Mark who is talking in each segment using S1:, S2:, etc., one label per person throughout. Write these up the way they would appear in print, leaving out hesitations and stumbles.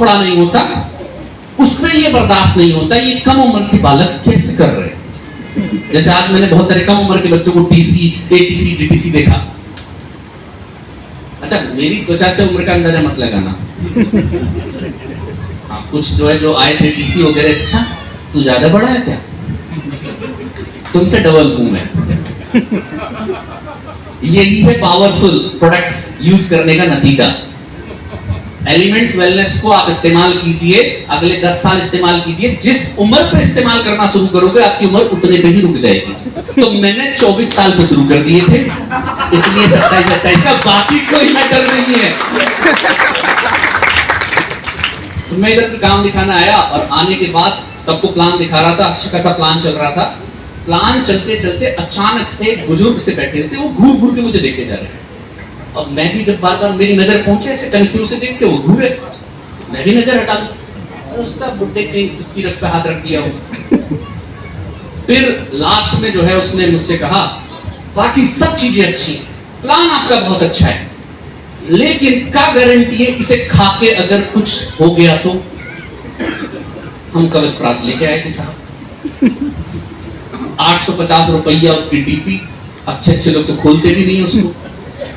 S1: खड़ा नहीं होता, उसमें ये बर्दाश्त नहीं होता, ये कम उम्र के बालक कैसे कर रहे हैं। जैसे आज मैंने बहुत सारे कम उम्र के बच्चों को टीसी, एटीसी, डीटीसी देखा। अच्छा, मेरी त्वचा से उम्र का अंदाजा मत लगाना। हाँ, कुछ जो है जो आए थे टीसी वगैरह, अच्छा तू ज्यादा बड़ा है क्या, तुमसे डबल हूं मैं। यही है पावरफुल प्रोडक्ट्स यूज करने का नतीजा। एलिमेंट्स वेलनेस को आप इस्तेमाल कीजिए, अगले 10 साल इस्तेमाल कीजिए, जिस उम्र पे इस्तेमाल करना शुरू करोगे आपकी उम्र उतने पे ही रुक जाएगी। तो मैंने 24 साल पे शुरू कर दिए थे, इसलिए 27-28 का, बाकी कोई मैटर नहीं है। तो मैं इधर से काम दिखाना आया और आने के बाद सबको प्लान दिखा रहा था, अच्छा खासा प्लान चल रहा था। प्लान चलते चलते अचानक से बुजुर्ग से बैठे रहते, वो घूर घूर के मुझे देखे जा रहे हैं। और मैं भी जब बार बार मेरी नजर पहुंचे ऐसे कन्फ्यूज से देख के, वो घूरे, मैं भी नजर हटा लूं, और उसका बुड्ढे के की रख पे हाथ रख दिया हो। फिर लास्ट में जो है उसने मुझसे कहा, बाकी सब चीजें अच्छी हैं, प्लान आपका बहुत अच्छा है, लेकिन क्या गारंटी है इसे खा के अगर कुछ हो गया तो। हम कवचप्राश लेके आए थे साहब, 850 रुपया उसकी डीपी, अच्छे लोग तो खोलते भी नहीं उसको।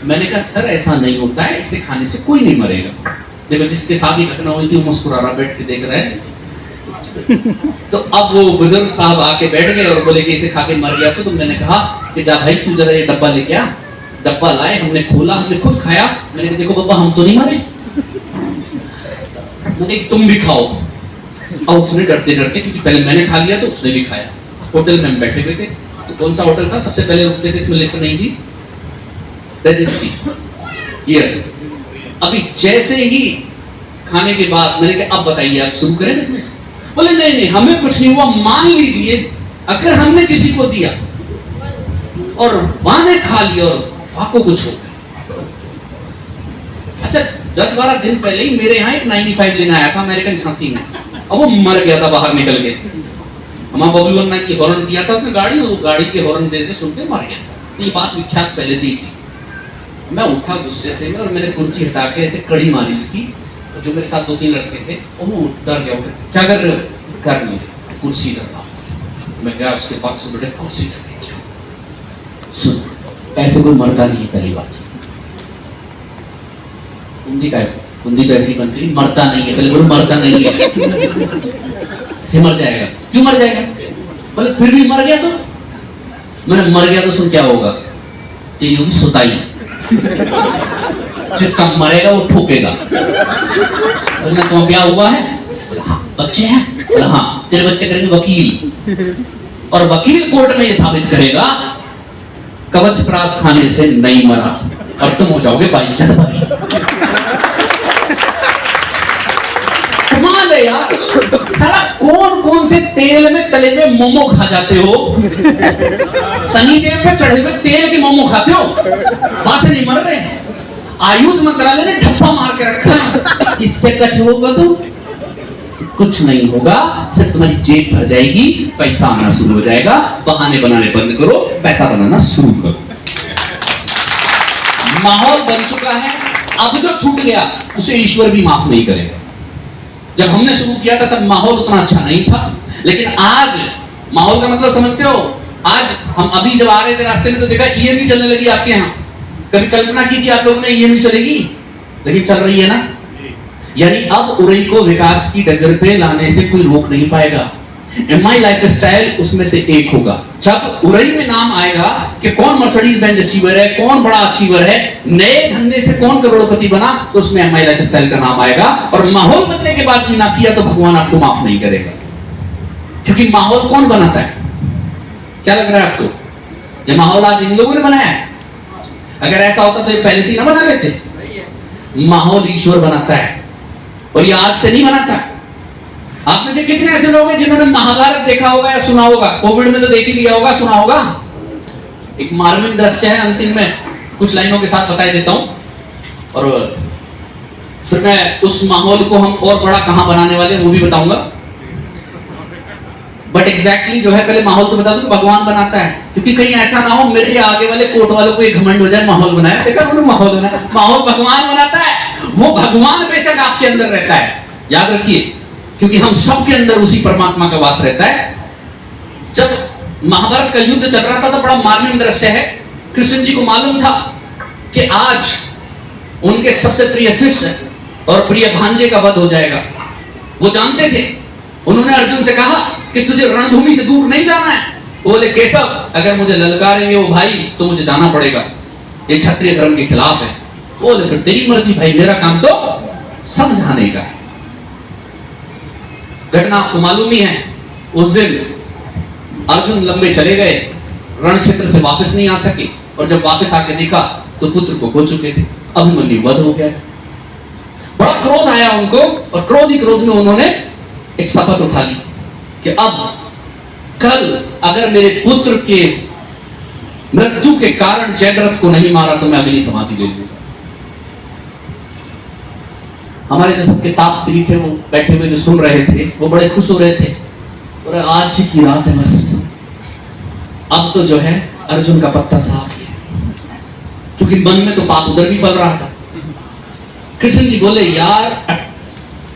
S1: मैंने कहा सर ऐसा नहीं होता है, इसे खाने से कोई नहीं मरेगा। देखो जिसके साथ ही घटना हुई थी वो मुस्कुरा रहा, बैठ के देख रहा है। तो अब वो बुजुर्ग साहब आके बैठ गए और बोले कि इसे खा के मर गया तो मैंने कहा कि जा भाई तू जरा ये डब्बा लेके आ। डब्बा लाए, हमने खोला, हमने खुद खाया। मैंने कहा देखो बाबा हम तो नहीं मरे, मैंने कि तुम भी खाओ। और उसने डरते डरते, क्योंकि पहले मैंने खा लिया तो उसने भी खाया। होटल में हम बैठे हुए थे, तो कौन सा होटल था सबसे पहले रुकते थे, इसमें लिफ्ट नहीं थी, रेजेंसी, यस। अभी जैसे ही खाने के बाद मैंने कहा अब बताइए आप शुरू करें बिजनेस। बोले नहीं नहीं हमें कुछ नहीं हुआ, मान लीजिए अगर हमने किसी को दिया और मां ने खा लिया और मां को कुछ हो गया। अच्छा 10-12 दिन पहले ही मेरे यहाँ एक 95 लेना आया था अमेरिकन झांसी में, अब वो मर गया था बाहर निकल के। हमारा बबलू अन्ना की हॉर्न दिया था उसने गाड़ी, वो गाड़ी के हॉर्न देते सुन के मर गया था। तो ये बात विख्यात पहले से ही थी। मैं उठा गुस्से से और मैंने कुर्सी हटा के ऐसे कड़ी मारी उसकी। तो जो मेरे साथ 2-3 लड़के थे वो डर गया, क्या कर रहे हो, कर नहीं रहे, कुर्सी इधर। मैं गया उसके पास से, बेटे कुर्सी इधर, सुन ऐसे कोई मरता नहीं है, पहली बात। कुंदी तो ऐसी बनती है, मरता नहीं है, पहले बोलो मरता नहीं है, ऐसे मर जाएगा। क्यों मर जाएगा, बोले फिर भी मर गया तो। मैंने मर गया तो सुन क्या होगा, तेरी होगी सुताई, जिसका मरेगा वो ठोकेगा। बोले तुम्हारा ब्याह हुआ है, बोले हाँ। बच्चे हैं, बोले हाँ। तेरे बच्चे करेंगे वकील, और वकील कोर्ट में ये साबित करेगा कवचप्राश खाने से नहीं मरा, और तुम हो जाओगे बाइज्जत भाई। कमाल है यार, साला कौन कौन से तेल में तले हुए मोमो खा जाते हो, शनि देव पे चढ़े हुए तेल के मोमो खाते हो, वहां से नहीं मर रहे। आयुष मंत्रालय ने ठप्पा मार के रखा, इससे कुछ होगा तो कुछ नहीं होगा, सिर्फ तुम्हारी जेब भर जाएगी, पैसा आना शुरू हो जाएगा। बहाने बनाने बंद करो, पैसा बनाना शुरू करो। माहौल बन चुका है, अब जो छूट गया उसे ईश्वर भी माफ नहीं करेगा। जब हमने शुरू किया था तब माहौल उतना अच्छा नहीं था, लेकिन आज माहौल का मतलब समझते हो। आज हम अभी जब आ रहे थे रास्ते में तो देखा ईएमई चलने लगी आपके यहाँ। कभी कल्पना की थी आप लोगों ने ईएमई चलेगी, लेकिन चल रही है ना। यानी अब उरई को विकास की डगर पे लाने से कोई रोक नहीं पाएगा। एमआई लाइफस्टाइल उसमें से एक होगा। जब उरई में नाम आएगा कि कौन मर्सिडीज बेंज अचीवर है, कौन बड़ा अचीवर है, नए धंधे से कौन करोड़पति बना, तो उसमें एमआई लाइफस्टाइल का नाम आएगा। और माहौल बनने के बाद भी ना किया तो भगवान आपको माफ नहीं करेगा, क्योंकि माहौल कौन बनाता है, क्या लग रहा है आपको? ये माहौल आज इन लोगों ने बनाया है। अगर ऐसा होता तो ये पहले से ही ना बना लेते। माहौल ईश्वर बनाता है, और ये आज से नहीं बनाता। आप में से कितने ऐसे लोग हैं जिन्होंने महाभारत देखा होगा या सुना होगा? कोविड में तो देख ही लिया होगा, सुना होगा। एक मार्मिक दृश्य है, अंतिम में कुछ लाइनों के साथ बता देता हूं, और फिर मैं उस माहौल को हम और बड़ा कहां बनाने वाले हैं वो भी बताऊंगा। बट एग्जैक्टली जो है, पहले माहौल तो बता दूं कि भगवान बनाता है, क्योंकि कहीं ऐसा ना हो मेरे आगे वाले कोर्ट वालों को एक घमंड हो जाए माहौल बनाया। देखा उन्होंने माहौल बनाया, माहौल भगवान बनाता है। वो भगवान बेशक आपके अंदर रहता है, याद रखिए, क्योंकि हम सबके अंदर उसी परमात्मा का वास रहता है। जब महाभारत का युद्ध चल रहा था तो बड़ा मार्मिक दृश्य है। कृष्ण जी को मालूम था कि आज उनके सबसे प्रिय शिष्य और प्रिय भांजे का वध हो जाएगा। वो जानते थे। उन्होंने अर्जुन से कहा कि तुझे रणभूमि से दूर नहीं जाना है। वो बोले केशव, अगर मुझे ललकारेंगे वो भाई तो मुझे जाना पड़ेगा, ये क्षत्रिय धर्म के खिलाफ है। बोले फिर तेरी मर्जी भाई, मेरा काम तो समझाने का है। घटना आपको मालूम ही है। उस दिन अर्जुन लंबे चले गए, रण क्षेत्र से वापस नहीं आ सके, और जब वापस आके देखा तो पुत्र को खो चुके थे। अभिमन्यु वध हो गया। बड़ा क्रोध आया उनको, और क्रोध ही क्रोध में उन्होंने एक शपथ उठा ली कि अब कल अगर मेरे पुत्र के मृत्यु के कारण जयद्रथ को नहीं मारा तो मैं अगली समाधि ले लूंगा। हमारे जो सबके ताप श्री थे वो बैठे हुए जो सुन रहे थे वो बड़े खुश हो रहे थे, और आज की रात है बस, अब तो जो है अर्जुन का पत्ता साफ है, क्योंकि मन में तो पाप उधर भी पल रहा था। कृष्ण जी बोले यार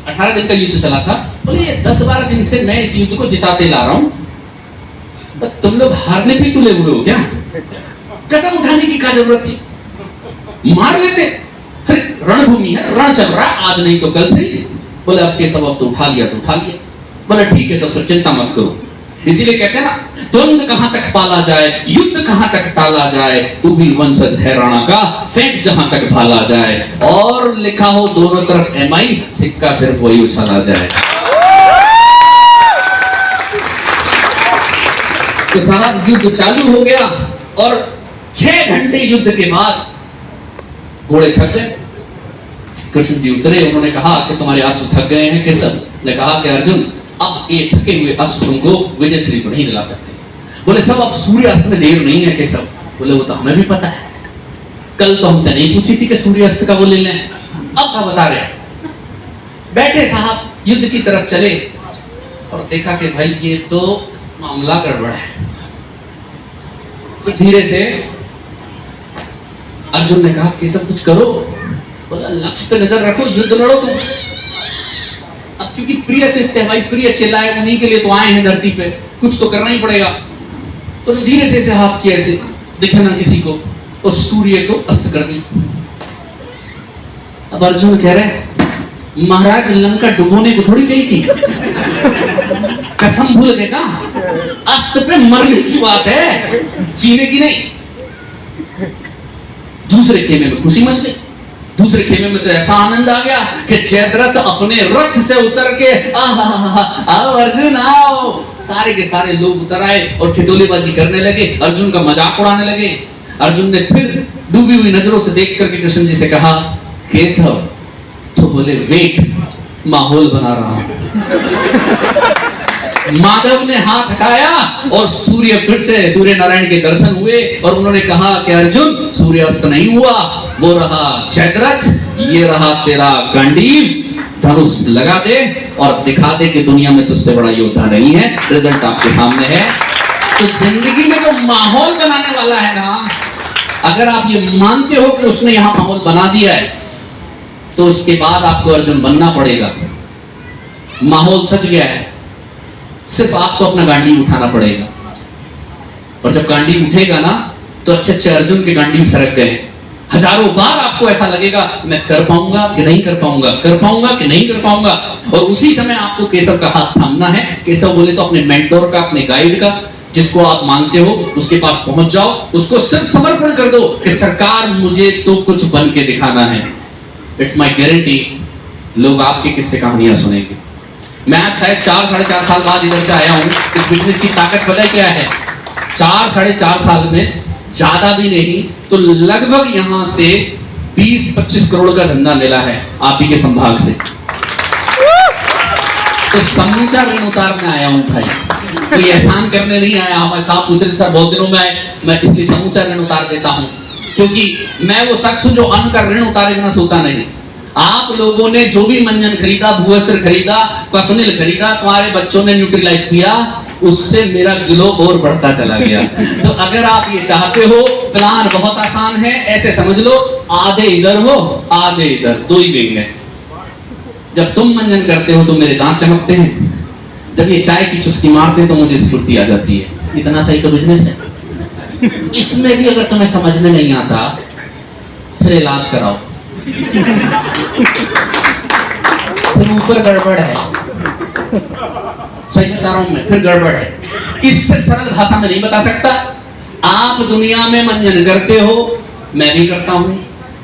S1: 18 दिन का युद्ध चला था, बोले 10-12 दिन से मैं इस युद्ध को जिताते ला रहा हूं, तो तुम लोग हारने पे तुले हुए हो क्या? कसम उठाने की क्या जरूरत थी? मार लेते। रणभूमि है, रण चल रहा है, आज नहीं तो कल से। बोले अब के सबब तो उठा लिया तो उठा लिया। बोले ठीक है, तो फिर चिंता मत करो। इसीलिए कहते हैं ना, द्वंद कहां तक पाला जाए, युद्ध कहां तक टाला जाए, तू भी वंशज है राणा का, फेंक जहां तक भाला जाए। और लिखा हो दोनों तरफ MI, सिक्का सिर्फ वही उछाला जाए। तो साहब युद्ध चालू हो गया, और 6 घंटे युद्ध के बाद घोड़े थक गए। कृष्ण जी उतरे, उन्होंने कहा कि तुम्हारे अश्व थक गए हैं। केशव ने कहा कि अर्जुन, अब ये थके हुए अश्व तुमको विजय श्री तो नहीं दिला सकते। बोले सब अब सूर्यास्त में देर नहीं है केशव। बोले वो तो हमें भी पता है, कल तो हमसे नहीं पूछी थी कि सूर्यास्त का वो ले लें, अब क्या बता रहे हैं। बैठे साहब युद्ध की तरफ चले, और देखा कि भाई ये तो मामला गड़बड़ है। फिर धीरे से अर्जुन ने कहा केशव कुछ करो। बोला लक्ष्य पे नजर रखो, युद्ध लड़ो तुम। अब क्योंकि प्रिय शिष्य भाई, प्रिय चेला है, उन्हीं के लिए तो आए हैं धरती पे, कुछ तो करना ही पड़ेगा। तो धीरे से ऐसे हाथ किया, ऐसे दिखे ना किसी को, और सूर्य को अस्त कर दी। अब अर्जुन कह रहे महाराज लंका डुबोने को थोड़ी कही थी, कसम भूल गए का? अस्त पे मरने की बात है, जीने की नहीं। दूसरे खेमे में खुशी मच गई। दूसरे खेमे में तो ऐसा आनंद आ गया कि जयद्रथ अपने रथ से उतर के आओ अर्जुन आओ, सारे के सारे लोग उतर आए और ठिठोलेबाजी करने लगे, अर्जुन का मजाक उड़ाने लगे। अर्जुन ने फिर डूबी हुई नजरों से देख करके कृष्ण जी से कहा केशव, तो बोले वेट, माहौल बना रहा हूं। माधव ने हाथ हटाया और सूर्य फिर से सूर्य नारायण के दर्शन हुए, और उन्होंने कहा कि अर्जुन सूर्यास्त नहीं हुआ, वो रहा जयद्रथ, ये रहा तेरा गांडीव, धनुष लगा दे और दिखा दे कि दुनिया में तुझसे बड़ा योद्धा नहीं है। रिजल्ट आपके सामने है। तो जिंदगी में जो माहौल बनाने वाला है ना, अगर आप ये मानते हो कि उसने यहां माहौल बना दिया है, तो उसके बाद आपको अर्जुन बनना पड़ेगा। माहौल सच गया है, सिर्फ आपको अपना गांडी उठाना पड़ेगा। और जब गांडी उठेगा ना, तो अच्छे अच्छे अर्जुन के गांडी सरक गए। हजारों बार आपको ऐसा लगेगा मैं कर पाऊंगा कि नहीं कर पाऊंगा, कर पाऊंगा कि नहीं कर पाऊंगा, और उसी समय आपको केशव का हाथ थामना है। केशव बोले तो अपने मेंटोर का, अपने गाइड का, जिसको आप मानते हो उसके पास पहुंच जाओ, उसको सिर्फ समर्पण कर दो कि सरकार मुझे तो कुछ बन के दिखाना है। इट्स माई गारंटी, लोग आपके किस्से कहानियां सुनेंगे। मैं आज शायद 4-4.5 साल बाद इधर से आया हूं। इस बिजनेस की ताकत पता है क्या है? 4-4.5 साल में ज्यादा भी नहीं तो लगभग यहां से 20-25 करोड़ का धंधा मिला है आप ही के संभाग से। तो समूचा ऋण उतारने आया हूं भाई, कोई एहसान करने नहीं आया। हमारे साहब पूछ रहे सर बहुत दिनों में आए, मैं इसलिए समूचा ऋण उतार देता हूं, क्योंकि मैं वो शख्स हूं जो अन्न का ऋण उतारे बिना सोता नहीं। आप लोगों ने जो भी मंजन खरीदा, भूवस्त्र खरीदा, कफनिल खरीदा, तुम्हारे बच्चों ने न्यूट्रीलाइट पिया, उससे मेरा ग्लोब और बढ़ता चला गया। तो अगर आप ये चाहते हो, प्लान बहुत आसान है, ऐसे समझ लो आधे इधर हो आधे इधर, 2 ही विंग है। जब तुम मंजन करते हो तो मेरे दांत चमकते हैं, जब ये चाय की चुस्की मारते हैं तो मुझे स्फूर्ति आ जाती है। इतना सही तो बिजनेस है। इसमें भी अगर तुम्हें समझ में नहीं आता फिर इलाज कराओ, फिर ऊपर गड़बड़ है। सही बता रहा हूं मैं, फिर गड़बड़ है। इससे सरल भाषा में नहीं बता सकता। आप दुनिया में मंजन करते हो, मैं भी करता हूं।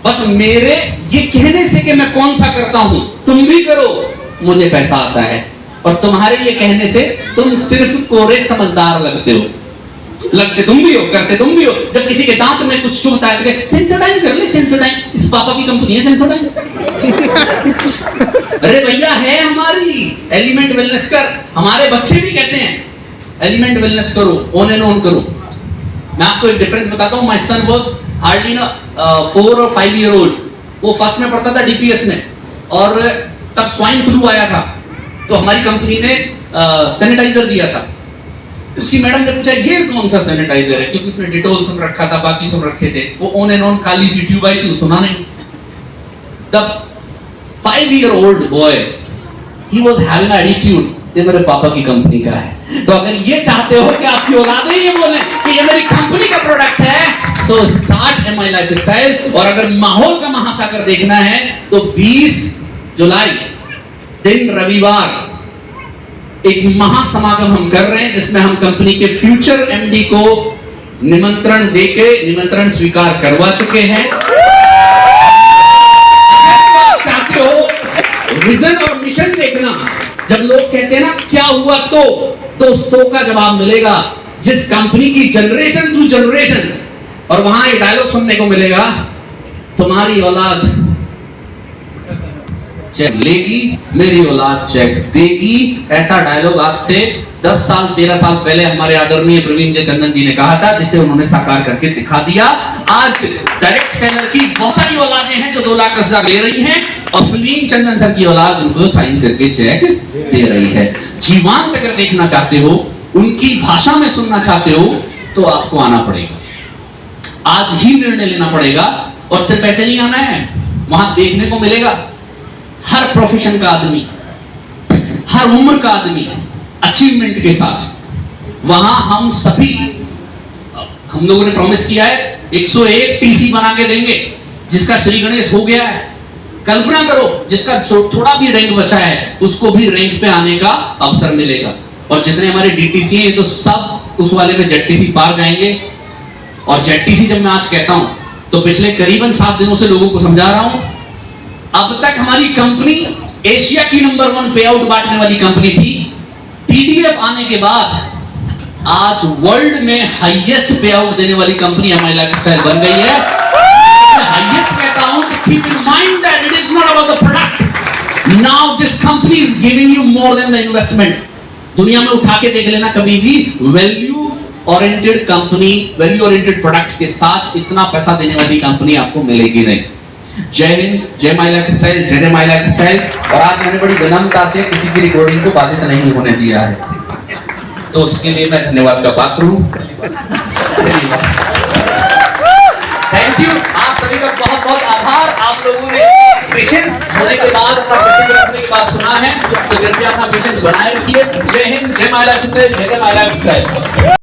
S1: बस मेरे ये कहने से कि मैं कौन सा करता हूं, तुम भी करो, मुझे पैसा आता है। और तुम्हारे ये कहने से तुम सिर्फ कोरे समझदार लगते हो। लगते तुम भी हो, करते तुम भी हो। जब किसी के दांत में कुछ चुभता है तो सेंसोडाइन कर ले, सेंसोडाइन, इस पापा की कंपनी है सेंसोडाइन। अरे भैया है हमारी एलिमेंट वेलनेस कर, हमारे बच्चे भी कहते हैं एलिमेंट वेलनेस करो, ऑन एंड ऑन करो। मैं आपको एक डिफरेंस बताता हूँ। माय सन वाज हार्डली 4 और 5 ईयर ओल्ड। वो फर्स्ट में पढ़ता था डीपीएस में, और तब स्वाइन फ्लू आया था, तो हमारी कंपनी ने सैनिटाइजर दिया था। उसकी मैडम ने पूछा ये कौन सा सैनिटाइजर है, क्योंकि उसमें डिटोल सुन रखा था, बाकी सुन रखे थे। वो ऑन एंड ऑन काली सी ट्यूब आई थी, सुना नहीं। तब 5 ईयर ओल्ड बॉय ही वाज हैविंग एटीट्यूड, ये मेरे पापा की कंपनी का है। तो अगर ये चाहते हो कि आपकी औलादें ये बोलें कि ये मेरी कंपनी का प्रोडक्ट है, सो स्टार्ट एमआई लाइफस्टाइल। और अगर माहौल का महासागर देखना है तो 20 जुलाई दिन रविवार एक महासमागम हम कर रहे हैं, जिसमें हम कंपनी के फ्यूचर एमडी को निमंत्रण देके निमंत्रण स्वीकार करवा चुके हैं। चाहते हो विजन और मिशन देखना, जब लोग कहते हैं ना क्या हुआ तो उस तो का जवाब मिलेगा। जिस कंपनी की जनरेशन टू जनरेशन, और वहां ये डायलॉग सुनने को मिलेगा, तुम्हारी औलाद चेक लेगी, मेरी औलाद चेक देगी। ऐसा डायलॉग आज से 10 साल 13 साल पहले हमारे आदरणीय प्रवीण जय चंदन जी ने कहा था, जिसे उन्होंने साकार करके दिखा दिया। आज डायरेक्ट सेलर की बहुत सारी औलादें हैं जो 2 लाख 10 हजार ले रही हैं, और प्रवीण चंदन सर की औलाद उनको साइन करके चेक दे रही है। जीवांत अगर देखना चाहते हो, उनकी भाषा में सुनना चाहते हो, तो आपको आना पड़ेगा। आज ही निर्णय लेना पड़ेगा। और सिर्फ ऐसे नहीं आना है, वहां देखने को मिलेगा हर प्रोफेशन का आदमी, हर उम्र का आदमी अचीवमेंट के साथ। वहां हम सभी, हम लोगों ने प्रॉमिस किया है 101 टीसी बना के देंगे। जिसका श्री गणेश हो गया है, कल्पना करो जिसका थोड़ा भी रैंक बचा है, उसको भी रैंक पे आने का अवसर मिलेगा। और जितने हमारे डीटीसी हैं, तो सब उस वाले में जेडटीसी पार जाएंगे। और जेडटीसी जब मैं आज कहता हूं, तो पिछले करीबन 7 दिनों से लोगों को समझा रहा हूं, अब तक हमारी कंपनी एशिया की नंबर 1 पे आउट बांटने वाली कंपनी थी। पीडीएफ आने के बाद आज वर्ल्ड में हाईएस्ट पे आउट देने वाली कंपनी हमारी लाइफस्टाइल बन गई है। हाईएस्ट कहता हूं तो keep in mind that it is not about the product, now this company is giving you more than the investment. दुनिया में उठा के देख लेना, कभी भी value oriented company, value oriented products के साथ इतना पैसा देने वाली कंपनी आपको मिलेगी नहीं। जय हिंद, जय माई लाइफस्टाइल, जय जय माई लाइफस्टाइल। और आज मैंने बड़ी विनम्रता से किसी की रिकॉर्डिंग को बाधित नहीं होने दिया है, तो उसके लिए मैं धन्यवाद का पात्र हूं। थैंक यू, आप सभी का बहुत बहुत आभार। आप लोगों ने पेशेंस होने के बाद, अपना पेशेंस रखने के बाद सुना है, तो कृपया अपना पेशेंस बनाए रखिए। जय हिंद, जय माई लाइफस्टाइल, जय जय माई लाइफस्टाइल।